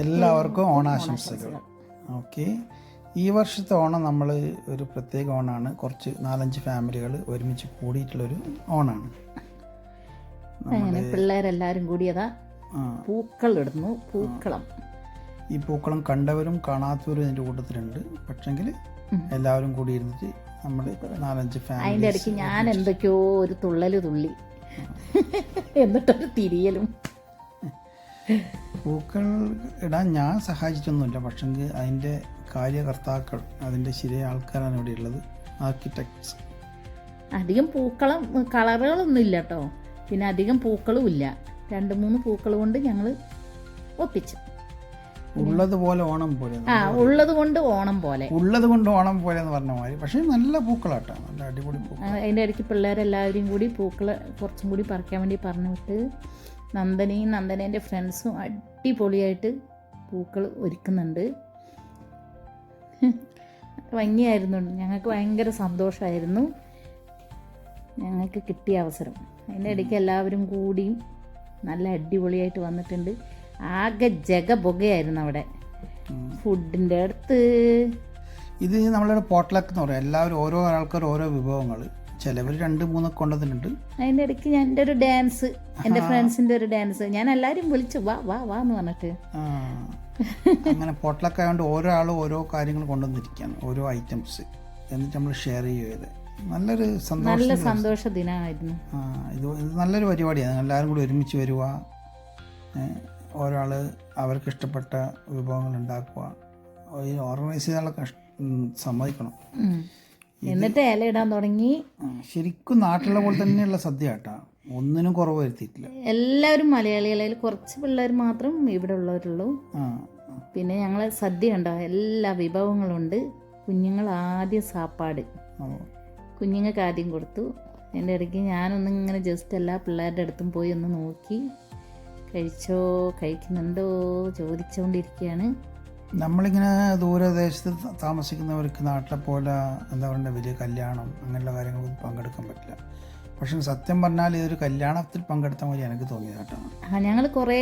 എല്ലാവർക്കും ഓണാശംസകൾ. ഓക്കെ, ഈ വർഷത്തെ ഓണം നമ്മൾ ഒരു പ്രത്യേക ഓണമാണ്. കുറച്ച് 4-5 ഫാമിലികൾ ഒരുമിച്ച് കൂടിയിട്ടുള്ളൊരു ഓണമാണ്. അങ്ങനെ പിള്ളേരെല്ലാവരും കൂടിയതാ പൂക്കൾ ഇടുന്നു. പൂക്കളം, ഈ പൂക്കളം കണ്ടവരും കാണാത്തവരും ഇതിൻ്റെ കൂട്ടത്തിലുണ്ട്. പക്ഷെങ്കിൽ എല്ലാവരും കൂടി ഇരുന്നിട്ട് നമ്മൾ 4-5 ഫാമിലി. അതിൻ്റെ ഇടയ്ക്ക് ഞാൻ എന്തൊക്കെയോ ഒരു തുള്ളല് തുള്ളി, എന്നിട്ടൊരു തിരിയലും. പൂക്കൾ ഇടാൻ ഞാൻ സഹായിച്ചിട്ടൊന്നുമില്ല. പക്ഷെങ്കിൽ അതിൻ്റെ കാര്യകർത്താക്കൾ, അതിൻ്റെ ശരിയായ ആൾക്കാരാണ് ഇവിടെ ഉള്ളത്, ആർക്കിടെക്ട്സ്. അധികം പൂക്കളം കളറുകളൊന്നും ഇല്ല കേട്ടോ. പിന്നെ അധികം പൂക്കളും ഇല്ല. 2-3 പൂക്കൾ കൊണ്ട് ഞങ്ങൾ ഒപ്പിച്ചു. ഉള്ളതുപോലെ ഓണം പോലെ, ഉള്ളത് കൊണ്ട് ഓണം പോലെ, ഉള്ളത് കൊണ്ട് ഓണം പോലെ എന്ന് പറഞ്ഞ മാതിരി. പക്ഷേ നല്ല പൂക്കളാട്ടോ, നല്ല അടിപൊളി പൂക്കൾ. അതിൻ്റെ ഇടയ്ക്ക് പിള്ളേരെല്ലാവരും കൂടി പൂക്കൾ കുറച്ചും കൂടി പറിക്കാൻ വേണ്ടി പറഞ്ഞു വിട്ട് നന്ദനേൻ്റെ ഫ്രണ്ട്സും അടിപൊളിയായിട്ട് പൂക്കൾ ഒരുക്കുന്നുണ്ട്. ഭംഗിയായിരുന്നു. ഞങ്ങൾക്ക് ഭയങ്കര സന്തോഷമായിരുന്നു ഞങ്ങൾക്ക് കിട്ടിയ അവസരം. അതിൻ്റെ ഇടയ്ക്ക് എല്ലാവരും കൂടിയും നല്ല അടിപൊളിയായിട്ട് വന്നിട്ടുണ്ട്. ആകെ ജഗബൊഗയായിരുന്നു അവിടെ ഫുഡിൻ്റെ അടുത്ത്. ഇത് നമ്മളിവിടെ പോട്ട്ലക്ക് എന്ന് പറയാം. എല്ലാവരും ഓരോ ആൾക്കാർ ഓരോ വിഭവങ്ങൾ, ചിലവർ 2-3 കൊണ്ടുവന്നിട്ടുണ്ട്. അതിൻ്റെ ഇടയ്ക്ക് ഞാൻ എൻ്റെ ഒരു ഡാൻസ്, എൻ്റെ ഫ്രണ്ട്സിൻ്റെ ഒരു ഡാൻസ്, ഞാൻ എല്ലാവരും വിളിച്ചു വാ വാ വാ എന്ന് പറഞ്ഞിട്ട്. അങ്ങനെ പോട്ട്ലക്ക് ആയതുകൊണ്ട് ഓരോ ആളും ഓരോ കാര്യങ്ങൾ കൊണ്ടുവന്നിരിക്കുകയാണ്, ഓരോ ഐറ്റംസ്. എന്നിട്ട് നമ്മൾ ഷെയർ ചെയ്ത് നല്ലൊരു നല്ല സന്തോഷ ദിനമായിരുന്നു. ഇത് നല്ലൊരു പരിപാടിയാണ്. എല്ലാവരും കൂടി ഒരുമിച്ച് വരിക, ഒരാൾ അവർക്ക് ഇഷ്ടപ്പെട്ട വിഭവങ്ങൾ ഉണ്ടാക്കുക. ഓർഗനൈസ് ചെയ്യാനുള്ള സമ്മതിക്കണം. എന്നിട്ട് ഇല ഇടാൻ തുടങ്ങി. ശരിക്കും നാട്ടിലുള്ള പോലെ തന്നെയുള്ള സദ്യ കേട്ടാ, ഒന്നിനും കുറവ് വരുത്തിയിട്ടില്ല. എല്ലാവരും മലയാളികളിൽ കുറച്ച് പിള്ളേർ മാത്രം ഇവിടെ ഉള്ളവരുള്ളൂ. പിന്നെ ഞങ്ങൾ സദ്യ ഉണ്ടോ, എല്ലാ വിഭവങ്ങളുണ്ട്. കുഞ്ഞുങ്ങൾ ആദ്യം സാപ്പാട് കുഞ്ഞുങ്ങൾക്ക് ആദ്യം കൊടുത്തു. എൻ്റെ ഇടയ്ക്ക് ഞാനൊന്നും ഇങ്ങനെ ജസ്റ്റ് എല്ലാ പിള്ളേരുടെ അടുത്തും പോയി ഒന്ന് നോക്കി, കഴിക്കുന്നുണ്ടോ ചോദിച്ചുകൊണ്ടിരിക്കുകയാണ്. നമ്മളിങ്ങനെ ദൂരദേശത്ത് താമസിക്കുന്നവർക്ക് നാട്ടിലെ പോലെ എന്താ പറയുക, വലിയ കല്യാണം അങ്ങനെയുള്ള കാര്യങ്ങൾക്ക് പങ്കെടുക്കാൻ പറ്റില്ല. പക്ഷെ സത്യം പറഞ്ഞാൽ ഇതൊരു കല്യാണത്തിൽ പങ്കെടുത്ത പോലെ എനിക്ക് തോന്നിയത് കേട്ടോ. ഞങ്ങൾ കുറേ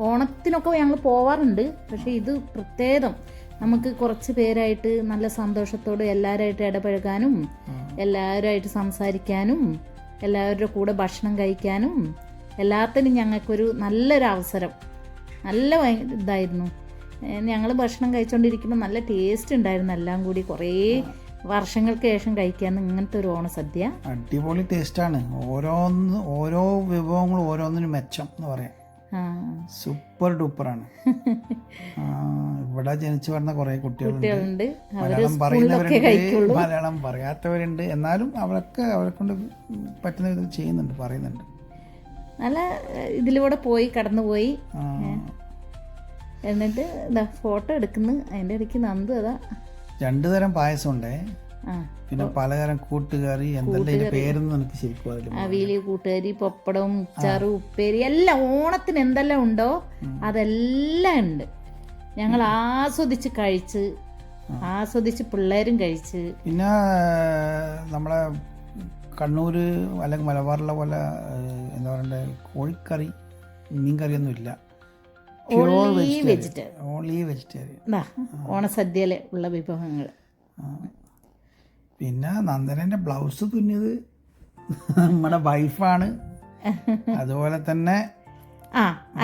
ഓണത്തിനൊക്കെ ഞങ്ങൾ പോവാറുണ്ട്. പക്ഷേ ഇത് പ്രത്യേകം നമുക്ക് കുറച്ച് പേരായിട്ട് നല്ല സന്തോഷത്തോടെ എല്ലാവരുമായിട്ട് ഇടപഴകാനും, എല്ലാവരുമായിട്ട് സംസാരിക്കാനും, എല്ലാവരുടെ കൂടെ ഭക്ഷണം കഴിക്കാനും എല്ലാത്തിനും ഞങ്ങൾക്കൊരു നല്ലൊരു അവസരം. നല്ല ഇതായിരുന്നു. ഞങ്ങൾ ഭക്ഷണം കഴിച്ചുകൊണ്ടിരിക്കുമ്പോൾ നല്ല ടേസ്റ്റ് ഉണ്ടായിരുന്നു. എല്ലാം കൂടി കുറേ വർഷങ്ങൾക്ക് ശേഷം കഴിക്കാൻ ഇങ്ങനത്തെ ഒരു ഓണസദ്യ അടിപൊളി ടേസ്റ്റാണ്. ഓരോ വിഭവങ്ങളും ഓരോന്നിനും മെച്ചം എന്ന് പറയാം. സൂപ്പർ ഡൂപ്പറാണ്. ഇവിടെ ജനിച്ചു വരുന്ന കുറേ കുട്ടികളുണ്ട്, മലയാളം പറയുന്നവരുണ്ട്, മലയാളം പറയാത്തവരുണ്ട്. എന്നാലും അവരെ കൊണ്ട് പറ്റുന്ന വിധത്തിൽ ചെയ്യുന്നുണ്ട്, പറയുന്നുണ്ട്. നല്ല ഇതിലൂടെ പോയി കടന്നുപോയി. എന്നിട്ട് ഇതാ ഫോട്ടോ എടുക്കുന്നു. അതിൻ്റെ ഇടയ്ക്ക് നന്ദു അതാ 2 തരം പായസം ഉണ്ടേ, പിന്നെ പലതരം കൂട്ടുകറി. എന്തെല്ലാം പേരൊന്നും എനിക്ക് ശരിക്കും അറിയില്ല. അവിയല്, കൂട്ടുകറി, പപ്പടം, ചാറ്, ഉപ്പേരി, എല്ലാം ഓണത്തിന് എന്തെല്ലാം ഉണ്ടോ അതെല്ലാം ഉണ്ട്. ഞങ്ങൾ ആസ്വദിച്ച് കഴിച്ച്, ആസ്വദിച്ച് പിള്ളേരും കഴിച്ച്. പിന്നെ നമ്മളെ കണ്ണൂർ അല്ലെങ്കിൽ മലബാറിലെ പോലെ എന്താ പറയണ്ടേ, കോഴിക്കറി മീൻകറിയൊന്നും ഇല്ല. ഓൺലി വെജിറ്റേറിയൻ ഓണസദ്യയിലെ ഉള്ള വിഭവങ്ങൾ. പിന്നെ നന്ദനൻ്റെ ബ്ലൗസ് തുന്നിയത് നമ്മുടെ വൈഫാണ്. അതുപോലെ തന്നെ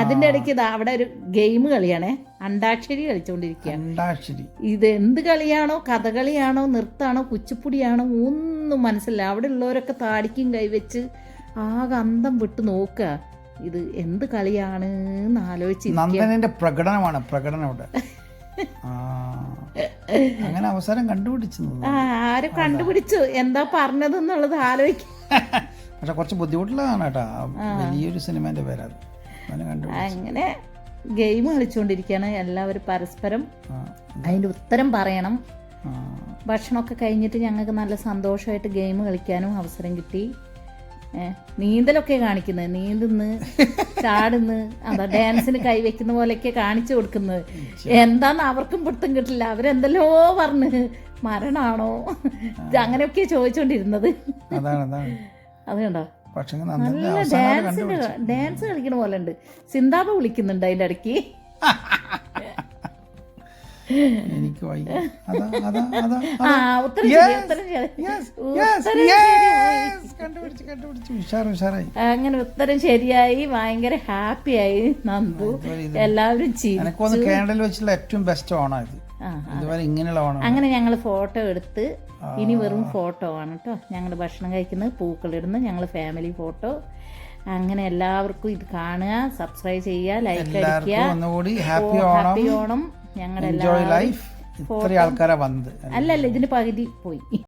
അതിൻ്റെ ഇടയ്ക്ക് അവിടെ ഒരു ഗെയിം കളിയാണേ, അണ്ടാക്ഷരി കളിച്ചുകൊണ്ടിരിക്കുകയാണ്. അണ്ടാക്ഷരി ഇത് എന്ത് കളിയാണോ, കഥകളിയാണോ, നൃത്താണോ, കുച്ചിപ്പുടിയാണോ ഒന്നും മനസ്സിലായി. അവിടെ ഉള്ളവരൊക്കെ താടിക്കും കൈവച്ച് ആകെ അന്തം വിട്ട് നോക്കുക, ഇത് എന്ത് കളിയാണ് എന്ന് ആലോചിച്ച്. നന്ദനന്റെ പ്രകടനമാണ് അവിടെ. അങ്ങനെ അവസരം കണ്ടുപിടിച്ചു. ആരും കണ്ടുപിടിച്ചു എന്താ പറഞ്ഞതെന്നുള്ളത് ആലോചിക്കും. പക്ഷെ കുറച്ച് ബുദ്ധിമുട്ടുള്ളതാണ് കേട്ടോ. വലിയൊരു സിനിമേന്റെ പേരാത്. അങ്ങനെ ഗെയിം കളിച്ചുകൊണ്ടിരിക്കുകയാണ് എല്ലാവരും പരസ്പരം. അതിൻ്റെ ഉത്തരം പറയണം. ഭക്ഷണമൊക്കെ കഴിഞ്ഞിട്ട് ഞങ്ങൾക്ക് നല്ല സന്തോഷമായിട്ട് ഗെയിം കളിക്കാനും അവസരം കിട്ടി. നീന്തലൊക്കെ കാണിക്കുന്നത്, നീന്തുന്ന്, ചാടുന്ന്, അതാ ഡാൻസിന് കൈവയ്ക്കുന്ന പോലെയൊക്കെ കാണിച്ചു കൊടുക്കുന്നത്. എന്താന്ന് അവർക്കും പിടുത്തം കിട്ടില്ല. അവരെന്തല്ലോ പറഞ്ഞ് മരണാണോ അങ്ങനെയൊക്കെ ചോദിച്ചോണ്ടിരുന്നത്. അത് കണ്ടോ, നല്ല ഡാൻസ് കളിക്കണ പോലെ ഉണ്ട്. സിന്താബ വിളിക്കുന്നുണ്ട് അതിൻ്റെ ഇടയ്ക്ക്. എനിക്ക് വയ്യ. അതാ അതാ അതാ ആ ഉത്തരം ശരി, ഉത്തരം ശരി. കണ്ടുപിടിച്ചു ഉഷാറായി. അങ്ങനെ ഉത്തരം ശരിയായി. ഭയങ്കര ഹാപ്പിയായി നന്ദു. എല്ലാവരും എനക്കൊന്ന് കേരളയിൽ വെച്ചുള്ള ഏറ്റവും ബെസ്റ്റ് ഓണം ഇത്. ഇതുവരെ ഇങ്ങനെയുള്ള ഓണം. അങ്ങനെ ഞങ്ങൾ ഫോട്ടോ എടുത്ത്, ഇനി വെറും ഫോട്ടോ ആണ് കേട്ടോ. ഞങ്ങൾ ഭക്ഷണം കഴിക്കുന്നത്, പൂക്കളിടുന്നത്, ഞങ്ങൾ ഫാമിലി ഫോട്ടോ. അങ്ങനെ എല്ലാവർക്കും ഇത് കാണുക, സബ്സ്ക്രൈബ് ചെയ്യുക, ലൈക്ക് അടിക്കുക. ഹാപ്പി ഓണം. ഞങ്ങളുടെ എല്ലാവരും ആൾക്കാരെ വന്നത് അല്ലല്ല ഇതിന്റെ പകുതി പോയി.